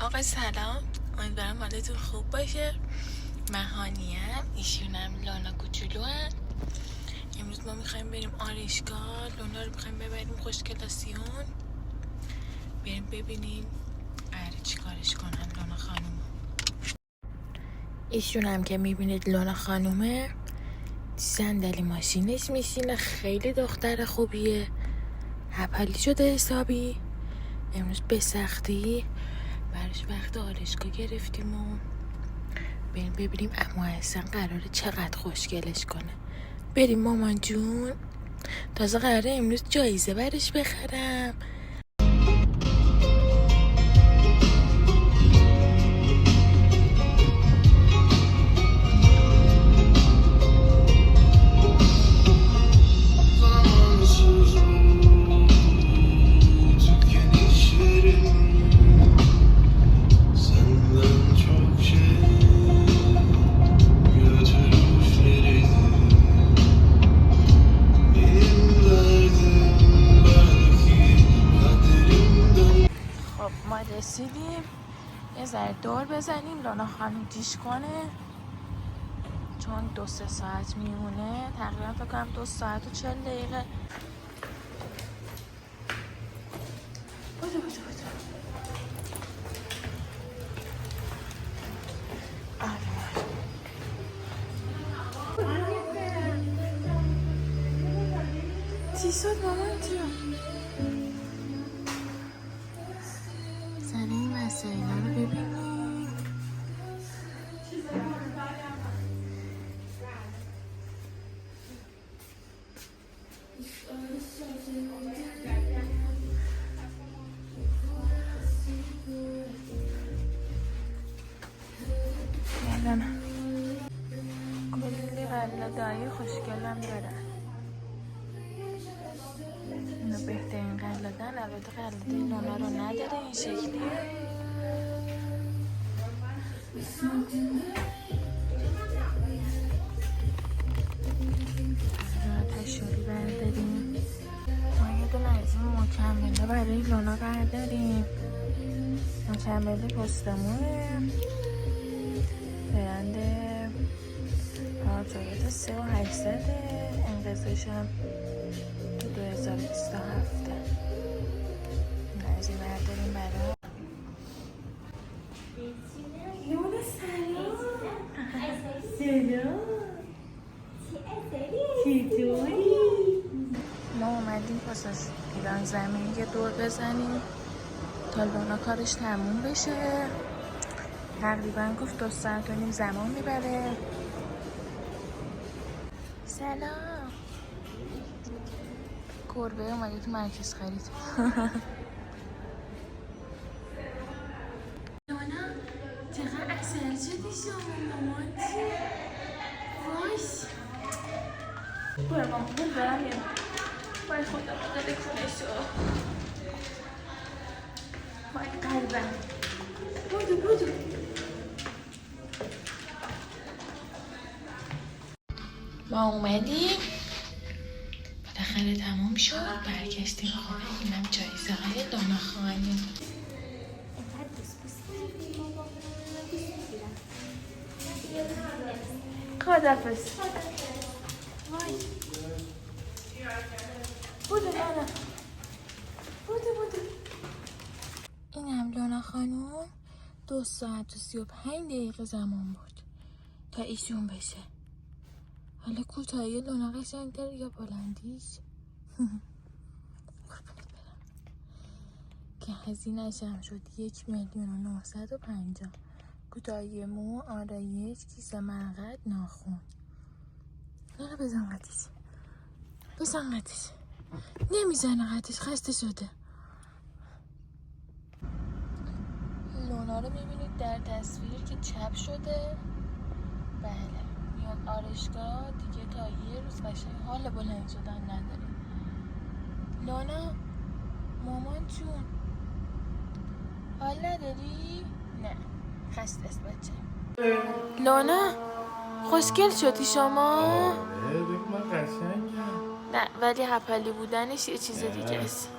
آقا سلام، امیدوارم حالتون خوب باشه. من هانیم، ایشونم لانا کوچولوام. امروز ما میخوایم بریم آرایشگاه. لانا رو میخوایم ببریم خوشگلاسیون، بریم ببینیم قراره چی کارش کنن لانا خانوم. ایشونم که میبینید لانا خانومه، صندلی ماشینش میشینه. خیلی دختر خوبیه، هپلی شده حسابی. امروز به سختی براش وقت آرایشگاه گرفتیم و بریم ببینیم اما احسن قراره چقدر خوشگلش کنه. بریم مامان جون، تازه قراره امروز جایزه برش بخرم. ما رسیدیم، یه ذره دور بزنیم لانا خانم جیش کنه، چون 2-3 ساعت میمونه. تقریبا فکر کنم 2 ساعت و 40 دقیقه. بودو چی شد مامان جون؟ سر این وسایل رو ببینیم. کلی قلاده‌های خوشگلم دارن. اینا بهترین قلادن. البته قلاده لانا رو نداره این شکلی. تشوری برداریم. ما یه دونه از این مکمله برای لانا برداریم. مکمله پستمونه، برنده پارتویت 3800. انقضاش هم 2027. این از این برداریم برای لانا. سلام چطوری؟ ما اومدیم پس از ایران زمین یه دور بزنیم تا لانا کارش تموم بشه. تقریبا گفت 2 ساعت و نیم زمان میبره. سلام. گربه اومده تو مرکز خرید. لانا چقدر عسل شدی شما مامان جون. باش برو مامان برم یه بای خدا بقیده کنشو بای قلبم. بودو ما اومدیم، بالاخره تمام شد. برگشتیم خونه. اینم جایزه های لانا خانم. خدافظ. وای بودو لانا، بودو. اینم لانا خانم. 2 ساعت و 35 دقیقه زمان بود تا ایشون بشه. حالا کوتاهی لانا قشنگ‌تره یا بلندیش؟ قربونت برم. که هزینه‌ش هم شد 1,950,000. کوتاهی مو، آرایش، کیسه مقعد، ناخن. لانا بزن قدش. نمیزنه قدش، خسته شده. لانا رو میبینید در تصویر که چپ شده. بله میاد آرایشگاه دیگه تا یه روز قشنگ حال بلند شدن نداره. لانا مامان جون حال نداری؟ نه خسته است بچه. لانا خوشگل شدی شما؟ من قشنگم. نه ولی هپلی بودنش یه چیز دیگه است.